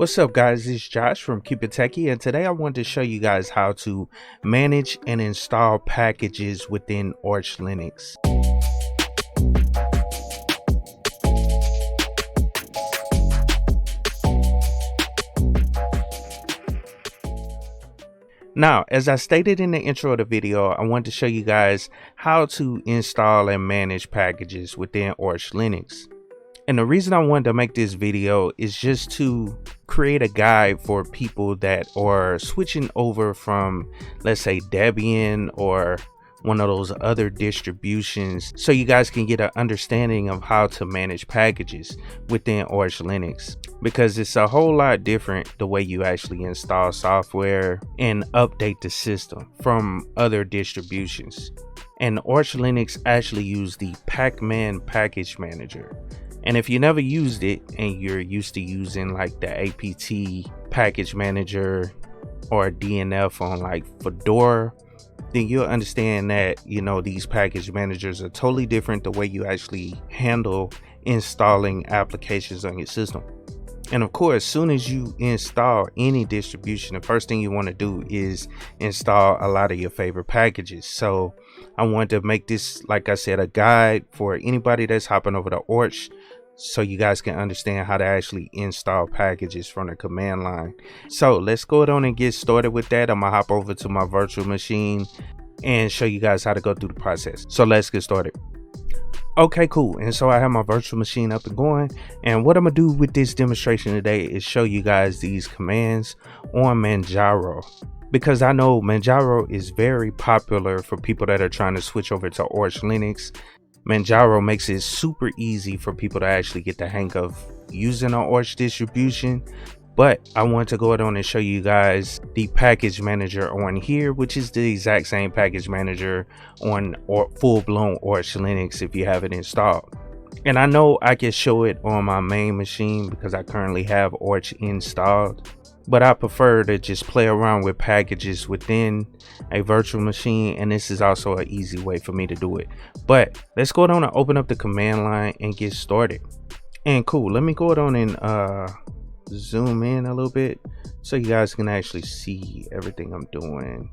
What's up guys, it's Josh from KeepItTechie, and today I wanted to show you guys how to manage and install packages within Arch Linux. Now, as I stated in the intro of the video, I wanted to show you guys how to install and manage packages within Arch Linux. And the reason I wanted to make this video is just to create a guide for people that are switching over from, let's say, Debian or one of those other distributions, so you guys can get an understanding of how to manage packages within Arch Linux, because it's a whole lot different the way you actually install software and update the system from other distributions. And Arch Linux actually use the Pacman package manager. And if you never used it and you're used to using like the APT package manager or DNF on like Fedora, then you'll understand that, you know, these package managers are totally different the way you actually handle installing applications on your system. And of course, as soon as you install any distribution, the first thing you want to do is install a lot of your favorite packages. So I wanted to make this, like I said, a guide for anybody that's hopping over to Arch, so you guys can understand how to actually install packages from the command line. So let's go on and get started with that. I'm gonna hop over to my virtual machine and show you guys how to go through the process. So let's get started. Okay, cool. And so I have my virtual machine up and going, and what I'm gonna do with this demonstration today is show you guys these commands on Manjaro, because I know Manjaro is very popular for people that are trying to switch over to Arch Linux. Manjaro makes it super easy for people to actually get the hang of using an Arch distribution. But I want to go ahead and show you guys the package manager on here, which is the exact same package manager on full-blown Arch Linux if you have it installed. And I know I can show it on my main machine because I currently have Arch installed, but I prefer to just play around with packages within a virtual machine, and this is also an easy way for me to do it. But let's go on and open up the command line and get started. And cool, let me go on and zoom in a little bit so you guys can actually see everything I'm doing.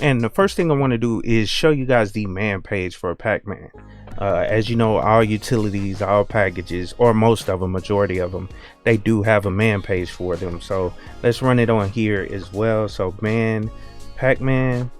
And the first thing I want to do is show you guys the man page for Pacman. As you know, all utilities, all packages, or most of them, majority of them, they do have a man page for them. So let's run it on here as well. So man Pacman,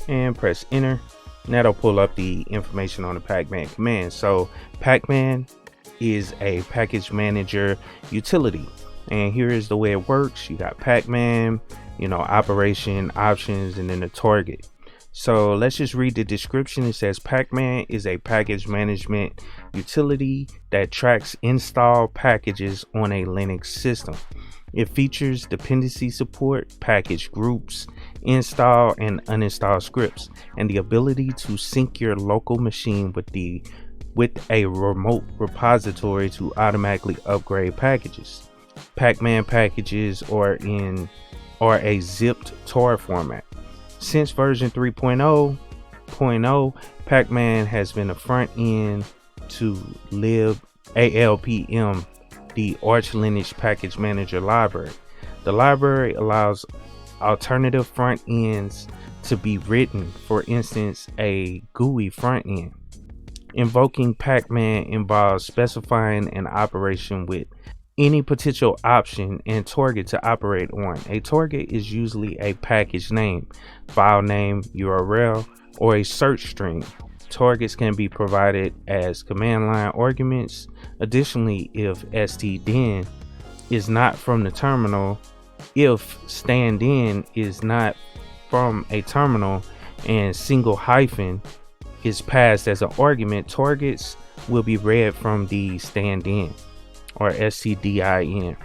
and press enter, and that'll pull up the information on the Pacman command. So Pacman is a package manager utility, and here is the way it works. You got Pacman, you know, operation, options, and then the target. So let's just read the description. It says Pacman is a package management utility that tracks installed packages on a Linux system. It features dependency support, package groups, install and uninstall scripts, and the ability to sync your local machine with a remote repository to automatically upgrade packages. Pacman packages are a zipped tar format. Since version 3.0, Pacman has been a front end to libALPM, the Arch Linux package manager library. The library allows alternative front ends to be written, for instance, a GUI front end. Invoking Pacman involves specifying an operation with any potential option and target to operate on. A target is usually a package name, file name, URL, or a search string. Targets can be provided as command line arguments. Additionally, if stdin is not from the terminal, if stand-in is not from a terminal, and single hyphen is passed as an argument, targets will be read from the stand-in or stdin.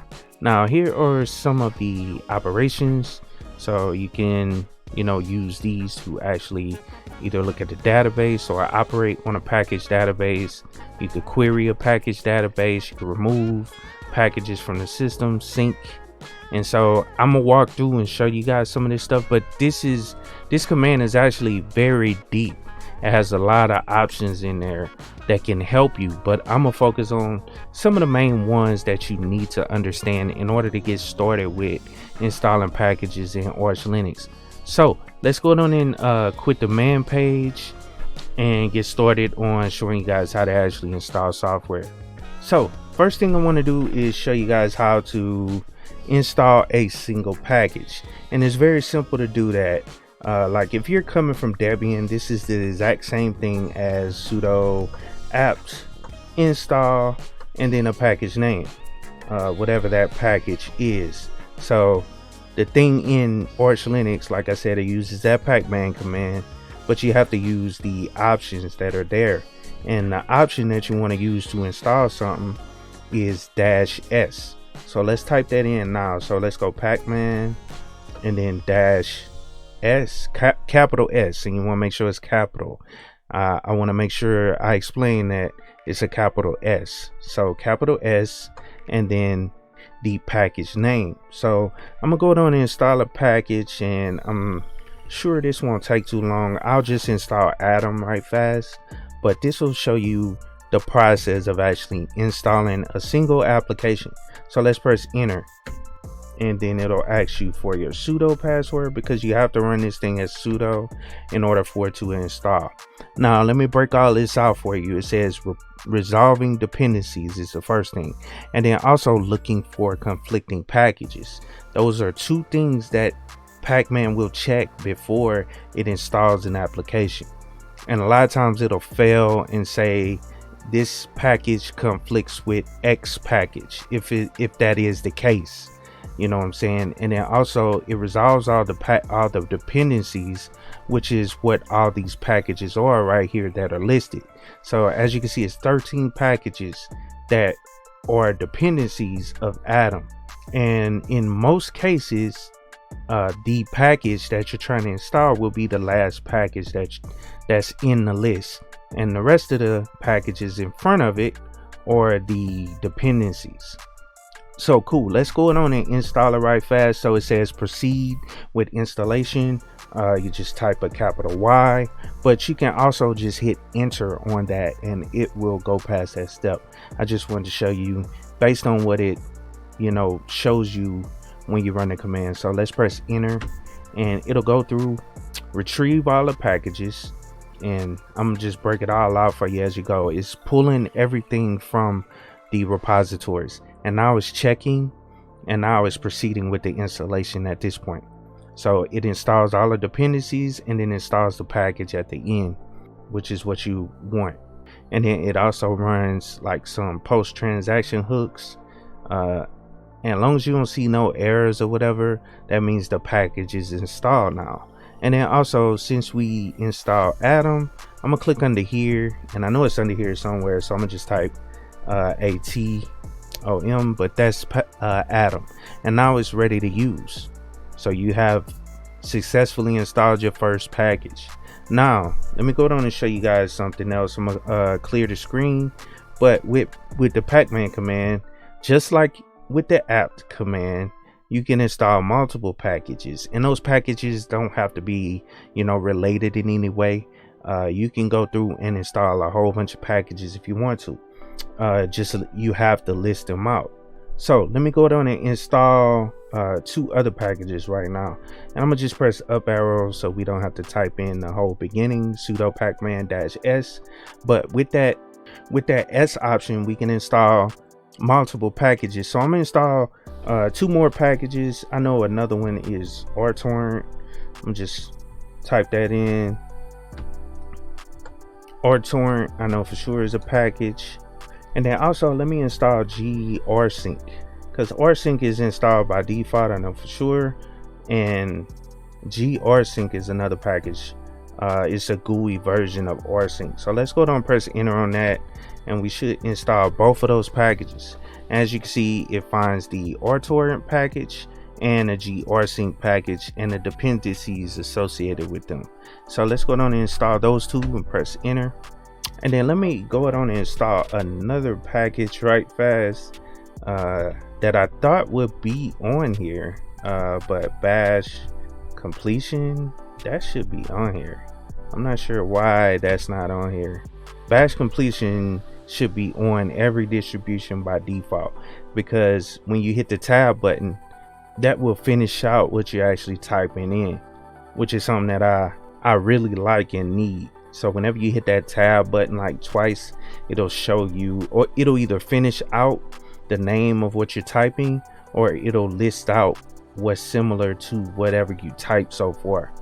Now here are some of the operations, so you can, you know, use these to actually either look at the database or operate on a package database. You could query a package database, you can remove packages from the system, sync. And so I'm gonna walk through and show you guys some of this stuff, but this command is actually very deep. It has a lot of options in there that can help you, but I'm gonna focus on some of the main ones that you need to understand in order to get started with installing packages in Arch Linux. So let's go on and quit the man page and get started on showing you guys how to actually install software. So first thing I want to do is show you guys how to install a single package, and it's very simple to do that. Like if you're coming from Debian, this is the exact same thing as sudo apt install and then a package name, whatever that package is. So the thing in Arch Linux, like I said, it uses that Pacman command, but you have to use the options that are there. And the option that you want to use to install something is -s. So let's type that in now. So let's go Pacman and then -s, capital S, and you want to make sure it's capital. I want to make sure I explain that it's a capital S. So capital S and then the package name. So I'm gonna go down and install a package, and I'm sure this won't take too long. I'll just install Atom right fast, but this will show you the process of actually installing a single application. So let's press enter, and then it'll ask you for your sudo password, because you have to run this thing as sudo in order for it to install. Now let me break all this out for you. It says resolving dependencies is the first thing, and then also looking for conflicting packages. Those are two things that Pacman will check before it installs an application, and a lot of times it'll fail and say this package conflicts with X package, if that is the case, you know what I'm saying. And then also it resolves all the dependencies, which is what all these packages are right here that are listed. So as you can see, it's 13 packages that are dependencies of Atom, and in most cases the package that you're trying to install will be the last package that's in the list, and the rest of the packages in front of it are the dependencies. So cool, let's go on and install it right fast. So it says proceed with installation. You just type a capital Y, but you can also just hit enter on that and it will go past that step. I just wanted to show you based on what it shows you when you run the command. So let's press enter, and it'll go through, retrieve all the packages, and I'm just break it all out for you as you go. It's pulling everything from the repositories, and now it's checking, and now it's proceeding with the installation at this point. So it installs all the dependencies and then installs the package at the end, which is what you want. And then it also runs like some post transaction hooks, and as long as you don't see no errors or whatever, that means the package is installed now. And then also, since we install Atom, I'm gonna click under here, and I know it's under here somewhere, so I'm gonna just type ATOM, but that's Atom, and now it's ready to use. So you have successfully installed your first package. Now let me go down and show you guys something else. I'm gonna clear the screen, but with the Pacman command, just like with the apt command, you can install multiple packages, and those packages don't have to be related in any way. You can go through and install a whole bunch of packages if you want to. Just you have to list them out. So let me go down and install 2 other packages right now, and I'm gonna just press up arrow so we don't have to type in the whole beginning, sudo pacman -s. But with that S option, we can install multiple packages. So I'm gonna install 2 more packages. I know another one is rtorrent. I'm just type that in. rtorrent, I know for sure is a package. And then also let me install grsync, because rsync is installed by default, I know for sure, and grsync is another package. It's a GUI version of rsync. So let's go down and press enter on that, and we should install both of those packages. As you can see, it finds the rtorrent package and a grsync package and the dependencies associated with them. So let's go down and install those 2 and press enter. And then let me go down and install another package right fast that I thought would be on here, but bash completion, that should be on here. I'm not sure why that's not on here. Batch completion should be on every distribution by default, because when you hit the tab button, that will finish out what you're actually typing in, which is something that I really like and need. So whenever you hit that tab button like twice, it'll show you, or it'll either finish out the name of what you're typing, or it'll list out what's similar to whatever you typed so far.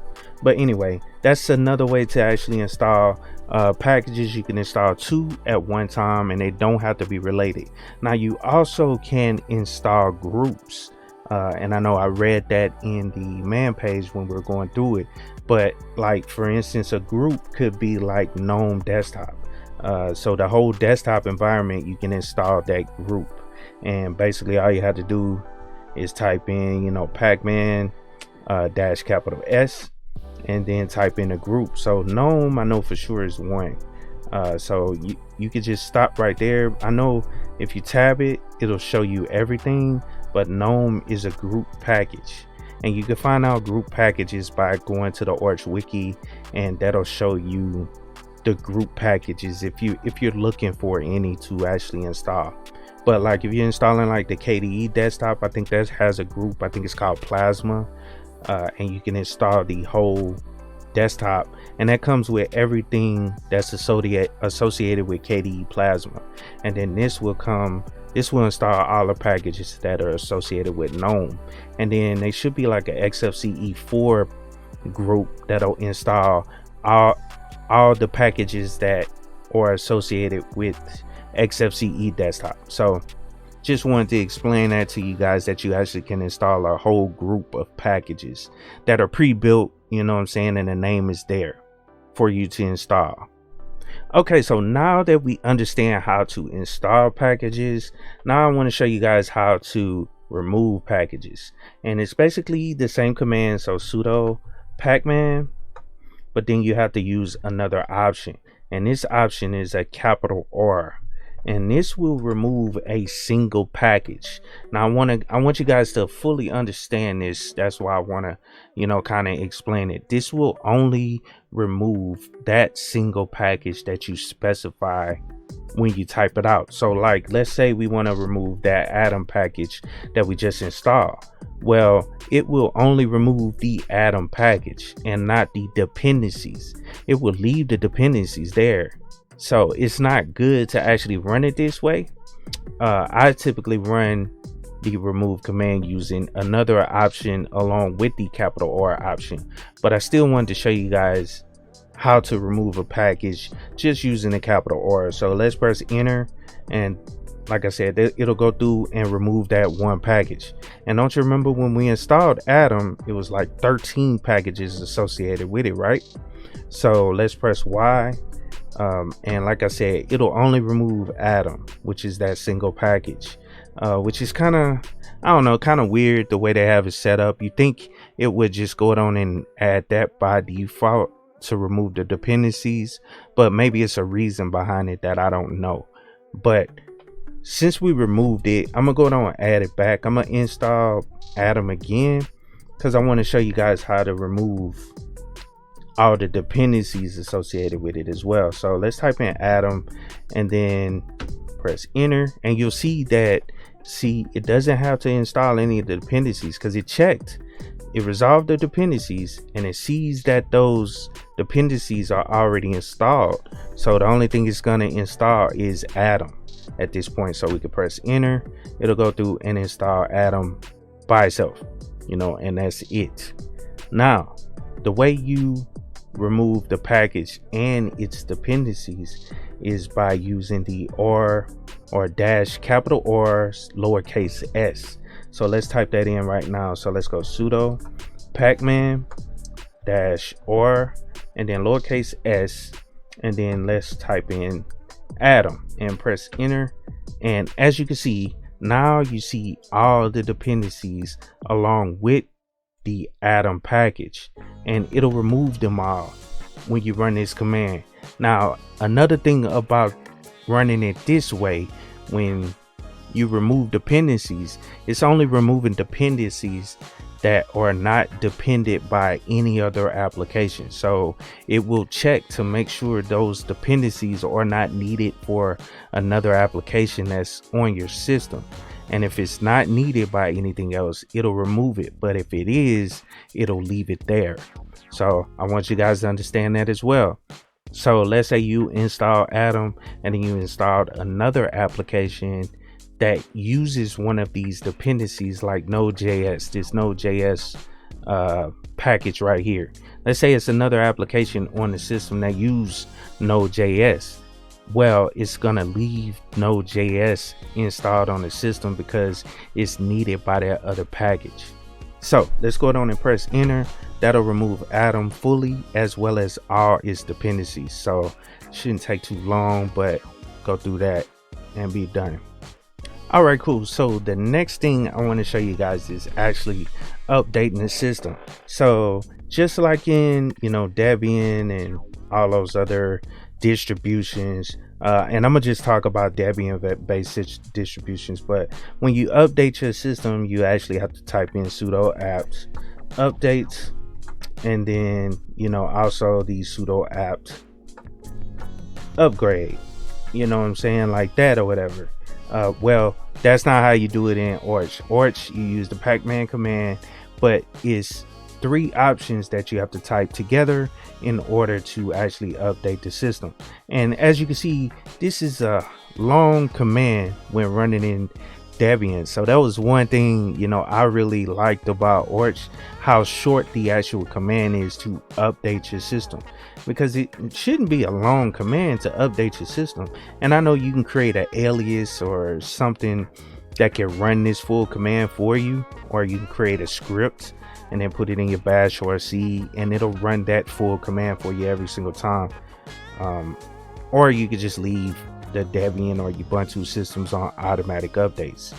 But anyway, that's another way to actually install packages. You can install 2 at one time, and they don't have to be related. Now you also can install groups, and I know I read that in the man page when we were going through it, but like for instance, a group could be like GNOME desktop. So the whole desktop environment, you can install that group, and basically all you have to do is type in, you know, Pacman dash capital S, and then type in a group. So GNOME, I know for sure is 1. So you could just stop right there. I know if you tab it, it'll show you everything, but GNOME is a group package, and you can find out group packages by going to the Orch wiki, and that'll show you the group packages if you're looking for any to actually install. But like if you're installing like the KDE desktop, I think that has a group. I think it's called Plasma, and you can install the whole desktop, and that comes with everything that's associated with KDE Plasma. And then this will install all the packages that are associated with GNOME, and then they should be like an XFCE4 group that'll install all the packages that are associated with XFCE desktop. So just wanted to explain that to you guys, that you actually can install a whole group of packages that are pre-built, you know what I'm saying, and the name is there for you to install. Okay, so now that we understand how to install packages, now I want to show you guys how to remove packages, and it's basically the same command. So sudo pacman, but then you have to use another option, and this option is a capital R, and this will remove a single package. Now I want you guys to fully understand this. That's why I want to, you know, kind of explain it. This will only remove that single package that you specify when you type it out. So like, let's say we want to remove that Atom package that we just installed. Well, it will only remove the Atom package and not the dependencies. It will leave the dependencies there. So it's not good to actually run it this way. I typically run the remove command using another option along with the capital R option, but I still wanted to show you guys how to remove a package just using the capital R. So let's press enter, and like I said, it'll go through and remove that one package. And don't you remember when we installed Atom, it was like 13 packages associated with it, right? So let's press Y. And like I said, it'll only remove Atom, which is that single package, which is kind of, I don't know, kind of weird the way they have it set up. You think it would just go on and add that by default to remove the dependencies, but maybe it's a reason behind it that I don't know. But since we removed it, I'm gonna go down and add it back. I'm gonna install Atom again because I want to show you guys how to remove all the dependencies associated with it as well. So let's type in Atom and then press enter, and you'll see that, it doesn't have to install any of the dependencies because it checked, it resolved the dependencies, and it sees that those dependencies are already installed. So the only thing it's going to install is Atom at this point. So we can press enter, it'll go through and install Atom by itself, you know, and that's it. Now the way you remove the package and its dependencies is by using the R or dash capital R lowercase s. So let's type that in right now. So let's go sudo pacman dash R and then lowercase s, and then let's type in Atom and press enter. And as you can see, now you see all the dependencies along with the Atom package, and it'll remove them all when you run this command. Now another thing about running it this way, when you remove dependencies, it's only removing dependencies that are not dependent by any other application. So it will check to make sure those dependencies are not needed for another application that's on your system. And if it's not needed by anything else, it'll remove it. But if it is, it'll leave it there. So I want you guys to understand that as well. So let's say you install Atom and then you installed another application that uses one of these dependencies like Node.js, this Node.js package right here. Let's say it's another application on the system that use Node.js. Well, it's gonna leave Node.js installed on the system because it's needed by that other package. So let's go down and press enter. That'll remove Atom fully as well as all its dependencies. So shouldn't take too long, but go through that and be done. All right, cool. So the next thing I want to show you guys is actually updating the system. So just like in, Debian and all those other distributions, and I'm gonna just talk about Debian based distributions, but when you update your system, you actually have to type in sudo apt updates, and then also the sudo apt upgrade, you know what I'm saying, like that or whatever. Well, that's not how you do it in Orch. Orch, you use the Pacman command, but it's 3 options that you have to type together in order to actually update the system. And as you can see, this is a long command when running in Debian. So that was one thing I really liked about Orch, how short the actual command is to update your system, because it shouldn't be a long command to update your system. And I know you can create an alias or something that can run this full command for you, or you can create a script and then put it in your bash or C and it'll run that full command for you every single time. Or you could just leave the Debian or Ubuntu systems on automatic updates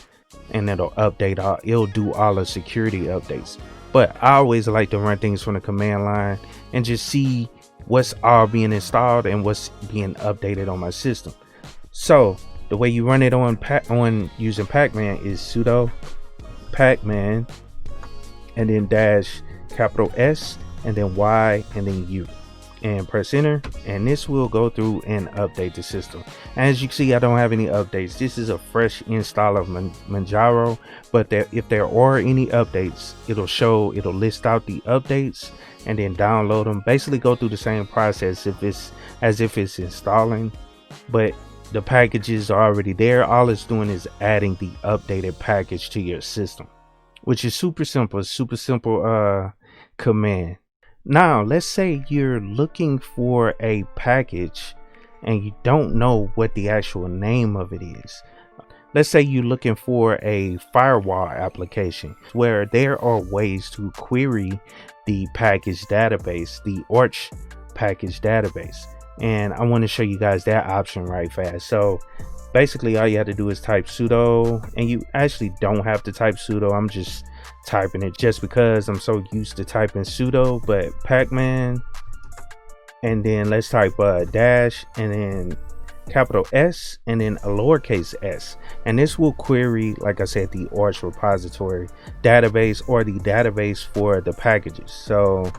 and it'll do all the security updates. But I always like to run things from the command line and just see what's all being installed and what's being updated on my system. So the way you run it on using Pacman is sudo Pacman and then dash capital S and then Y and then U, and press enter, and this will go through and update the system. As you can see, I don't have any updates. This is a fresh install of Manjaro, but if there are any updates, it'll list out the updates and then download them. Basically go through the same process as if it's installing, but the packages are already there. All it's doing is adding the updated package to your system, which is super simple command. Now let's say you're looking for a package and you don't know what the actual name of it is. Let's say you're looking for a firewall application, where there are ways to query the package database, the Orch package database, and I want to show you guys that option right fast. So basically all you have to do is type sudo, and you actually don't have to type sudo. I'm just typing it just because I'm so used to typing sudo, but Pacman, and then let's type dash and then capital S and then a lowercase s, and this will query, like I said, the Orch repository database or the database for the packages. So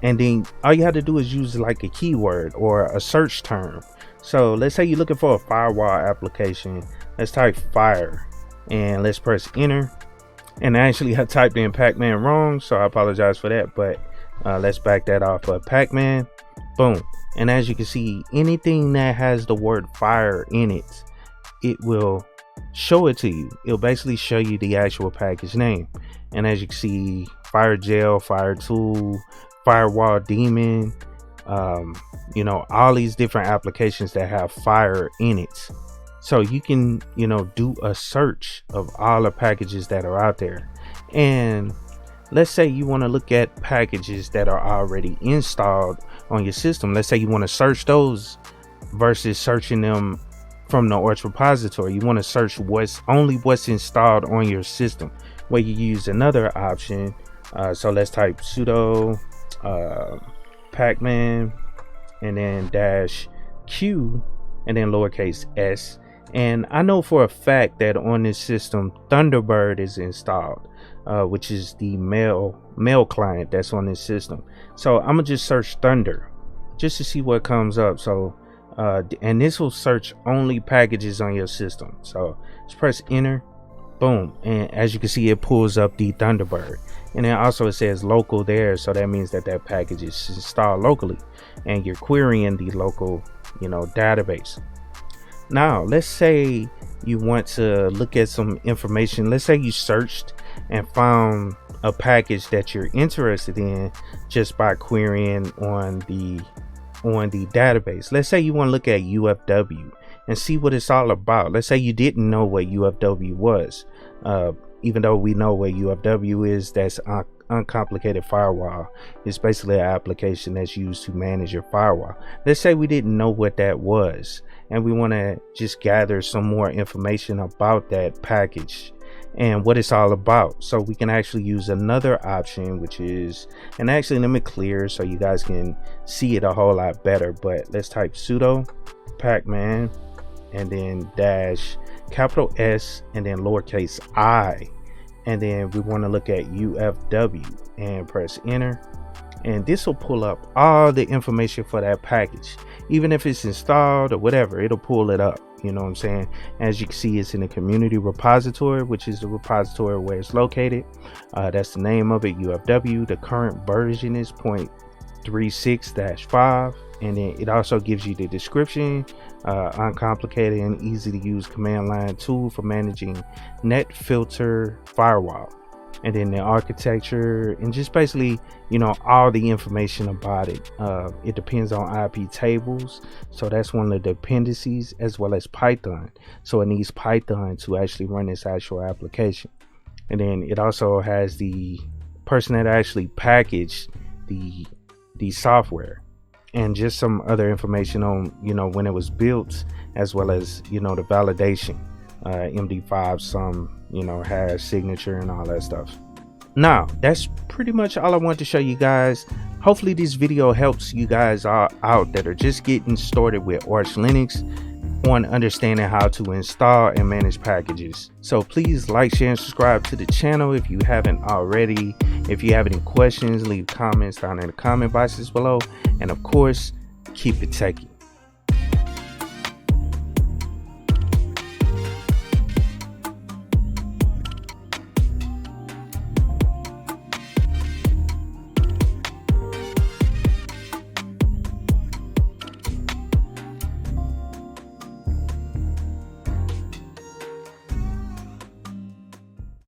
and then all you have to do is use like a keyword or a search term. So let's say you're looking for a firewall application. Let's type fire and let's press enter. And actually I typed in Pacman wrong, so I apologize for that, but let's back that off. Pacman, boom. And as you can see, anything that has the word fire in it, it will show it to you. It'll basically show you the actual package name. And as you can see, fire gel, fire tool, firewall daemon, all these different applications that have fire in it. So you can, do a search of all the packages that are out there. And let's say you want to look at packages that are already installed on your system. Let's say you want to search those versus searching them from the Orch repository. You want to search what's installed on your system, where you use another option. So let's type sudo Pacman and then dash Q and then lowercase s. And I know for a fact that on this system Thunderbird is installed. which is the mail client that's on this system. So I'm gonna just search Thunder just to see what comes up. So and this will search only packages on your system. So just press enter, boom, and as you can see, it pulls up the Thunderbird. And then also it says local there, so that means that that package is installed locally and you're querying the local, database. Now let's say you want to look at some information. Let's say you searched and found a package that you're interested in just by querying on the database. Let's say you want to look at UFW and see what it's all about. Let's say you didn't know what UFW was, even though we know what UFW is. That's uncomplicated firewall. It's basically an application that's used to manage your firewall. Let's say we didn't know what that was and we want to just gather some more information about that package and what it's all about. So we can actually use another option, which is, and actually let me clear so you guys can see it a whole lot better, but let's type sudo pacman and then dash capital S and then lowercase I, and then we want to look at UFW and press enter, and this will pull up all the information for that package. Even if it's installed or whatever, it'll pull it up. You know what I'm saying? As you can see, it's in the community repository, which is the repository where it's located. That's the name of it, UFW. The current version is 0.36-5, and then it also gives you the description, uncomplicated and easy to use command line tool for managing net filter firewall, and then the architecture and just basically all the information about it. It depends on IP tables, so that's one of the dependencies, as well as Python. So it needs Python to actually run this actual application. And then it also has the person that actually packaged the software, and just some other information on when it was built, as well as the validation, MD5, some hash signature and all that stuff. Now that's pretty much all I want to show you guys. Hopefully this video helps you guys out that are just getting started with Arch Linux on understanding how to install and manage packages. So please like, share, and subscribe to the channel if you haven't already. If you have any questions, leave comments down in the comment boxes below, and of course, keep it techie.